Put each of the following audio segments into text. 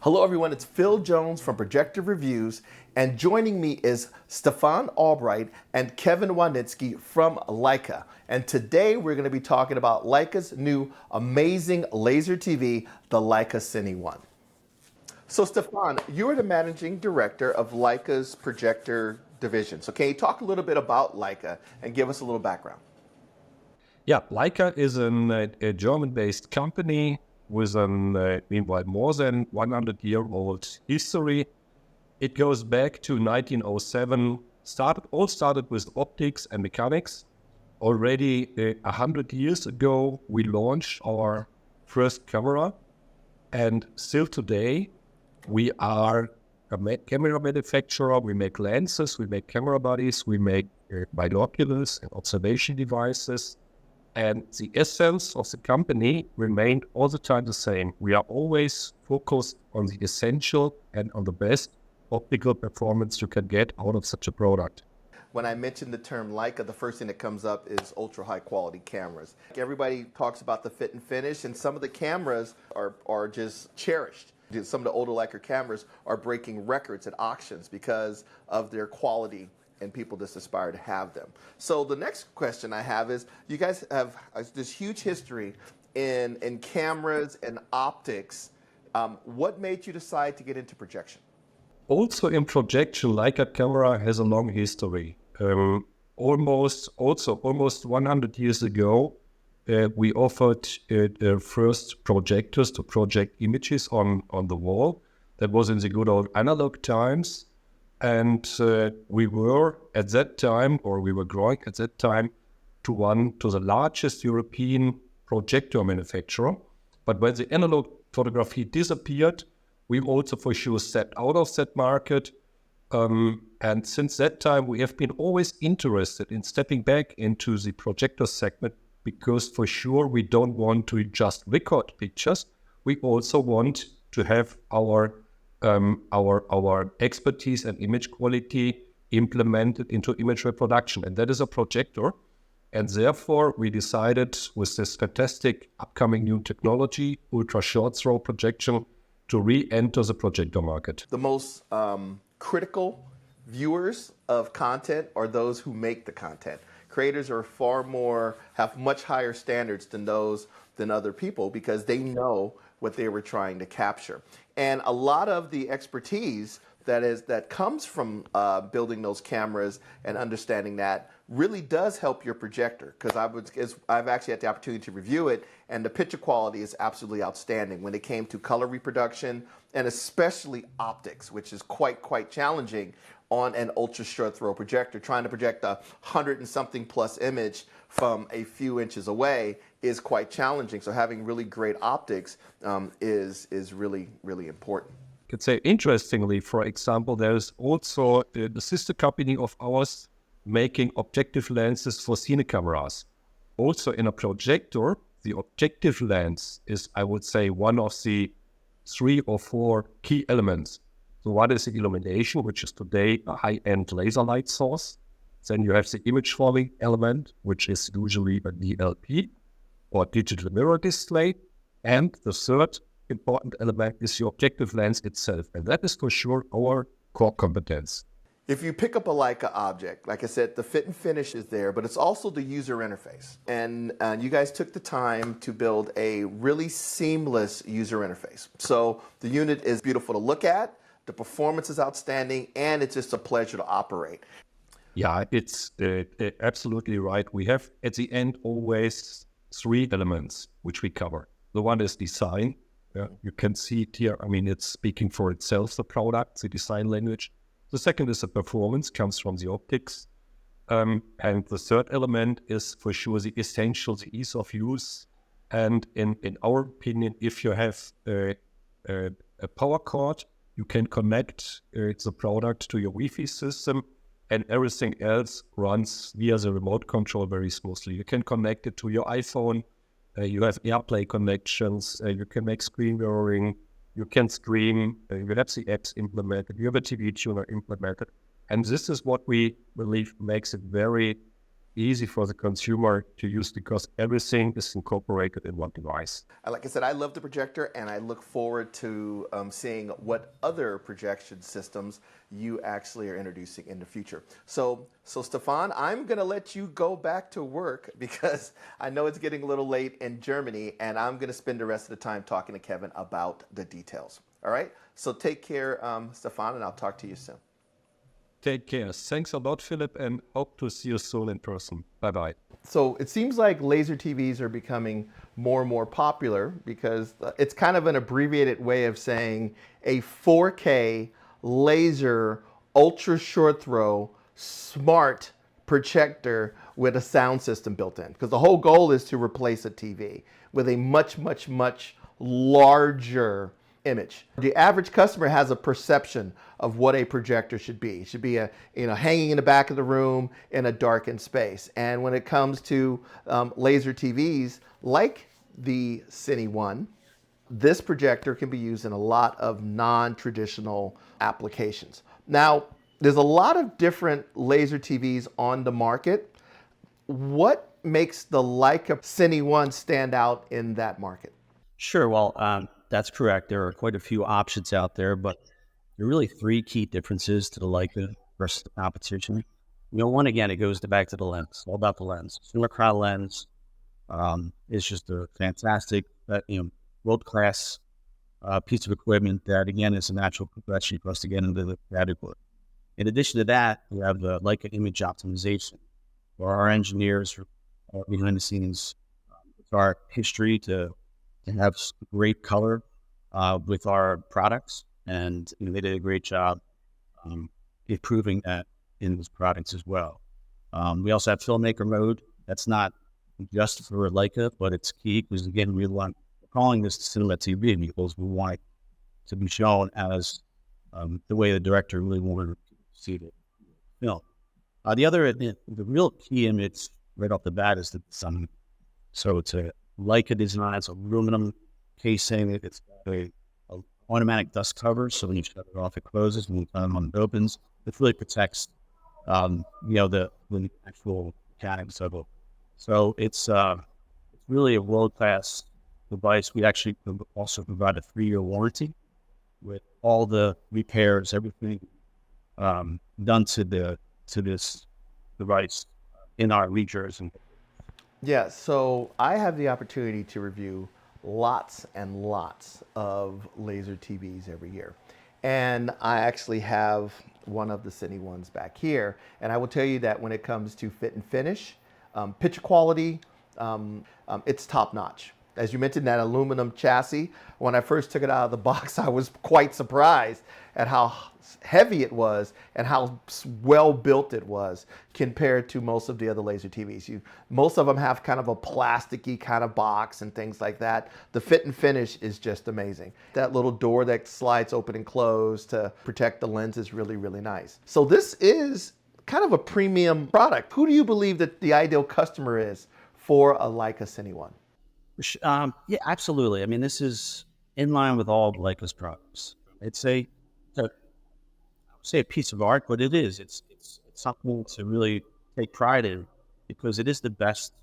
Hello everyone, it's Phil Jones from Projector Reviews, and joining me is Stephan Albrecht and Kevin Wasniewski from Leica. And today we're going to be talking about Leica's new amazing laser TV, the Leica CINE 1. So Stephan, you are the managing director of Leica's Projector division. So can you talk a little bit about Leica and give us a little background? Yeah, Leica is a German-based company with meanwhile more than 100-year-old history. It goes back to 1907. All started with optics and mechanics. Already 100 years ago, we launched our first camera, and still today, we are a camera manufacturer. We make lenses, we make camera bodies, we make binoculars and observation devices. And the essence of the company remained all the time the same. We are always focused on the essential and on the best optical performance you can get out of such a product. When I mention the term Leica, the first thing that comes up is ultra high quality cameras. Everybody talks about the fit and finish, and some of the cameras are just cherished. Some of the older Leica cameras are breaking records at auctions because of their quality, and people just aspire to have them. So the next question I have is, you guys have this huge history in cameras and optics. What made you decide to get into projection? Also in projection, Leica camera has a long history. Almost 100 years ago, we offered first projectors to project images on the wall. That was in the good old analog times. And we were growing at that time to the largest European projector manufacturer. But when the analog photography disappeared, we also for sure stepped out of that market. And since that time, we have been always interested in stepping back into the projector segment, because for sure we don't want to just record pictures. We also want to have our expertise and image quality implemented into image reproduction, and that is a projector. And therefore, we decided with this fantastic upcoming new technology, ultra short throw projection, to re-enter the projector market. The most critical viewers of content are those who make the content. Creators are have much higher standards than other people, because they know what they were trying to capture. And a lot of the expertise that comes from building those cameras and understanding that really does help your projector, because I've actually had the opportunity to review it, and the picture quality is absolutely outstanding when it came to color reproduction, and especially optics, which is quite challenging on an ultra short throw projector. Trying to project 100 and something plus image from a few inches away is quite challenging. So having really great optics is really important. I could say, interestingly, for example, there's also the sister company of ours making objective lenses for cine cameras. Also in a projector, the objective lens is, I would say, one of the 3 or 4 key elements. So one is the illumination, which is today a high-end laser light source. Then you have the image forming element, which is usually a DLP or digital mirror display. And the third important element is the objective lens itself. And that is for sure our core competence. If you pick up a Leica object, like I said, the fit and finish is there, but it's also the user interface. And you guys took the time to build a really seamless user interface. So the unit is beautiful to look at, the performance is outstanding, and it's just a pleasure to operate. Yeah, it's absolutely right. We have at the end always 3 elements which we cover. The one is design. Yeah, you can see it here. I mean, it's speaking for itself, the product, the design language. The second is the performance, comes from the optics. And the third element is for sure the essential, the ease of use. And in our opinion, if you have a power cord, you can connect the product to your Wi-Fi system, and everything else runs via the remote control very smoothly. You can connect it to your iPhone. You have AirPlay connections. You can make screen mirroring. You can stream. You have the apps implemented. You have a TV tuner implemented. And this is what we believe makes it very easy for the consumer to use because everything is incorporated in one device. Like I said, I love the projector, and I look forward to seeing what other projection systems you actually are introducing in the future. So Stephan, I'm going to let you go back to work because I know it's getting a little late in Germany, and I'm going to spend the rest of the time talking to Kevin about the details. All right? So take care, Stephan, and I'll talk to you soon. Take care. Thanks a lot, Philip, and hope to see you soon in person. Bye-bye. So it seems like laser TVs are becoming more and more popular because it's kind of an abbreviated way of saying a 4K laser ultra short throw smart projector with a sound system built in. Because the whole goal is to replace a TV with a much, much, much larger image. The average customer has a perception of what a projector should be. It should be hanging in the back of the room in a darkened space. And when it comes to laser TVs like the CINE one, this projector can be used in a lot of non-traditional applications. Now, there's a lot of different laser TVs on the market. What makes the Leica CINE one stand out in that market? Sure. Well, that's correct. There are quite a few options out there, but there are really three key differences to the Leica versus the competition. One, again, it goes back to the lens, all about the lens. Cinema crowd lens is just a fantastic, world-class piece of equipment that, again, is a natural progression for us to get into the category. In addition to that, we have the Leica image optimization, where our engineers are behind the scenes with our history to have great color with our products, and they did a great job improving that in those products as well. We also have filmmaker mode. That's not just for Leica, but it's key because, again, we're calling this cinema TV because we want it to be shown as the way the director really wanted to see the film. The real key image right off the bat is the sun. So it's a Leica design. It's aluminum casing. It's a automatic dust cover. So when you shut it off, it closes. When you turn it on, it opens. It really protects, the actual mechanics of it. So it's really a world-class device. We actually also provide a 3-year warranty with all the repairs, everything done to this device in our readers. Yeah, so I have the opportunity to review lots and lots of laser TVs every year. And I actually have one of the CINE ones back here. And I will tell you that when it comes to fit and finish, picture quality, it's top notch. As you mentioned, that aluminum chassis, when I first took it out of the box, I was quite surprised at how heavy it was and how well built it was compared to most of the other laser TVs. Most of them have kind of a plasticky kind of box and things like that. The fit and finish is just amazing. That little door that slides open and close to protect the lens is really, really nice. So this is kind of a premium product. Who do you believe that the ideal customer is for a Leica CINE one? Yeah, absolutely. I mean, this is in line with all of Leica's products. It's I would say a piece of art, but it is. It's something to really take pride in because it is the best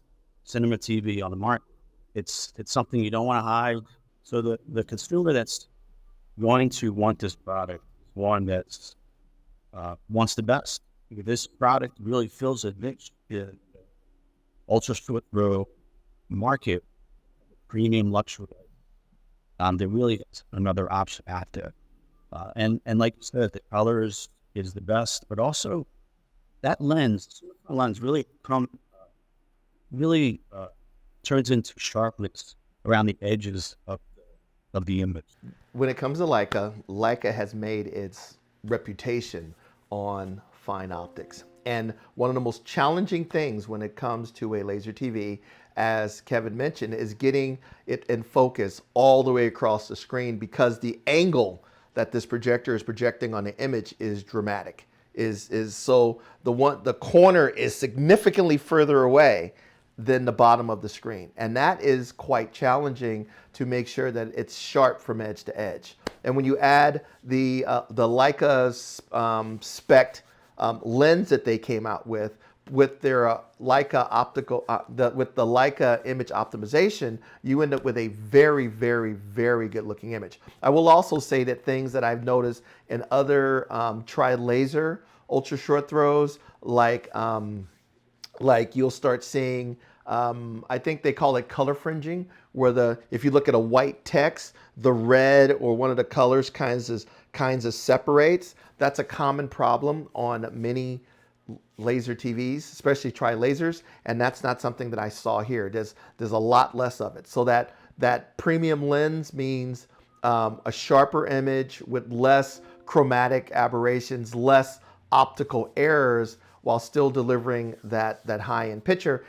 cinema TV on the market. It's something you don't want to hide. So the consumer that's going to want this product is one that's wants the best. This product really fills a niche in the ultra short throw market. Premium luxury. There really is another option out there. And like you said, the color is the best, but also that lens really turns into sharpness around the edges of the image. When it comes to Leica, Leica has made its reputation on fine optics. And one of the most challenging things when it comes to a laser TV, as Kevin mentioned, is getting it in focus all the way across the screen because the angle that this projector is projecting on the image is dramatic. So the corner is significantly further away than the bottom of the screen. And that is quite challenging to make sure that it's sharp from edge to edge. And when you add the Leica spec lens that they came out with, with their Leica optical, with the Leica image optimization, you end up with a very, very, very good looking image. I will also say that things that I've noticed in other tri-laser ultra short throws, like you'll start seeing, I think they call it color fringing, where if you look at a white text, the red or one of the colors kinds of separates. That's a common problem on many laser TVs, especially tri-lasers, and that's not something that I saw here. There's a lot less of it. So that premium lens means a sharper image with less chromatic aberrations, less optical errors, while still delivering that high-end picture.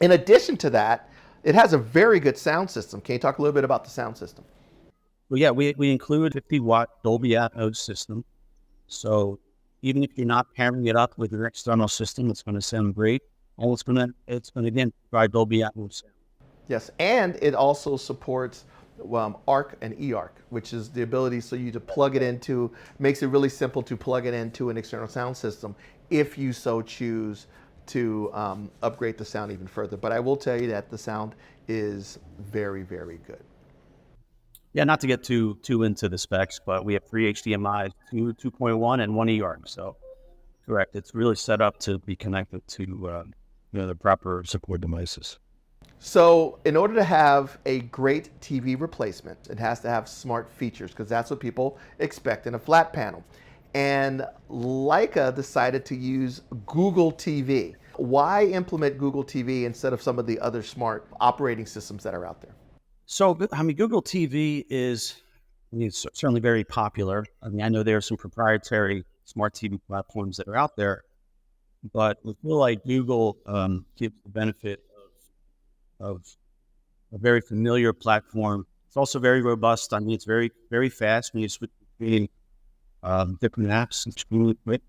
In addition to that, it has a very good sound system. Can you talk a little bit about the sound system? Well, yeah, we include 50-watt Dolby Atmos system. So even if you're not pairing it up with your external system, it's going to sound great. And it's going to again provide Dolby Atmos sound. Yes, and it also supports ARC and eARC, which is the ability so you to plug it into, makes it really simple to plug it into an external sound system if you so choose to upgrade the sound even further. But I will tell you that the sound is very, very good. Yeah, not to get too into the specs, but we have 3 HDMI, 2.1, and 1 eARC. So, correct. It's really set up to be connected to the proper support devices. So, in order to have a great TV replacement, it has to have smart features because that's what people expect in a flat panel. And Leica decided to use Google TV. Why implement Google TV instead of some of the other smart operating systems that are out there? So, I mean, Google TV is it's certainly very popular. I mean, I know there are some proprietary smart TV platforms that are out there, but we feel like Google gives the benefit of a very familiar platform. It's also very robust. I mean, it's very, very fast when you switch between different apps. It's really quick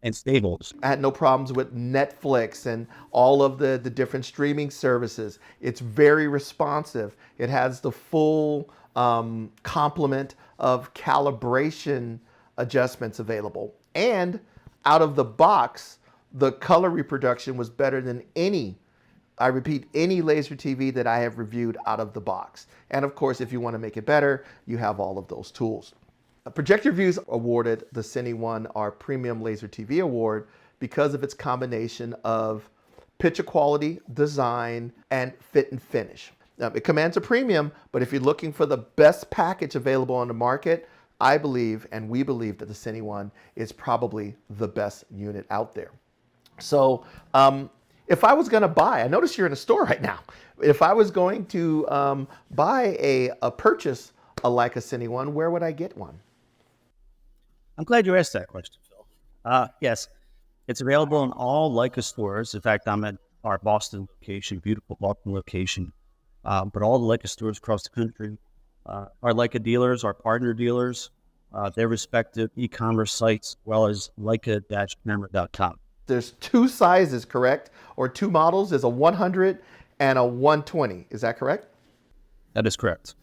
and stable. I had no problems with Netflix and all of the different streaming services. It's very responsive. It has the full complement of calibration adjustments available. And out of the box, the color reproduction was better than any laser TV that I have reviewed out of the box. And of course, if you want to make it better, you have all of those tools. Projector Reviews awarded the Cine One our Premium Laser TV Award because of its combination of picture quality, design, and fit and finish. It commands a premium, but if you're looking for the best package available on the market, I believe, and we believe, that the Cine One is probably the best unit out there. So if I was going to buy, I notice you're in a store right now. If I was going to purchase a Leica Cine One, where would I get one? I'm glad you asked that question, Phil. Yes, it's available in all Leica stores. In fact, I'm at our Boston location, beautiful Boston location. But all the Leica stores across the country, our Leica dealers, our partner dealers, their respective e-commerce sites, as well as Leica-camera.com. There's two sizes, correct? Or two models. There's a 100 and a 120. Is that correct? That is correct.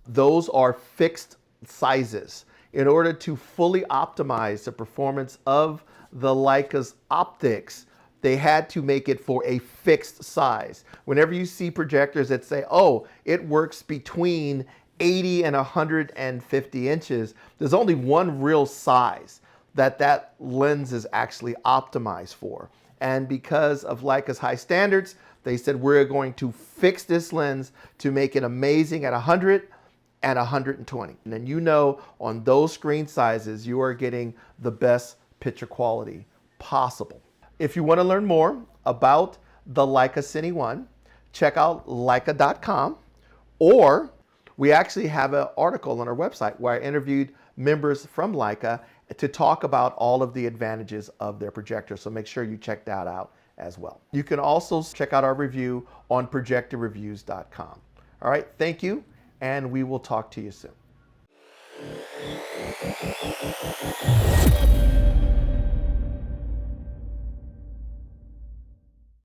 Those are fixed sizes. In order to fully optimize the performance of the Leica's optics, they had to make it for a fixed size. Whenever you see projectors that say, oh, it works between 80 and 150 inches, there's only one real size that lens is actually optimized for. And because of Leica's high standards, they said, we're going to fix this lens to make it amazing at 100 and 120. And then you know on those screen sizes, you are getting the best picture quality possible. If you want to learn more about the Leica Cine One, check out Leica.com, or we actually have an article on our website where I interviewed members from Leica to talk about all of the advantages of their projector. So make sure you check that out as well. You can also check out our review on projectorreviews.com. All right, thank you, and we will talk to you soon.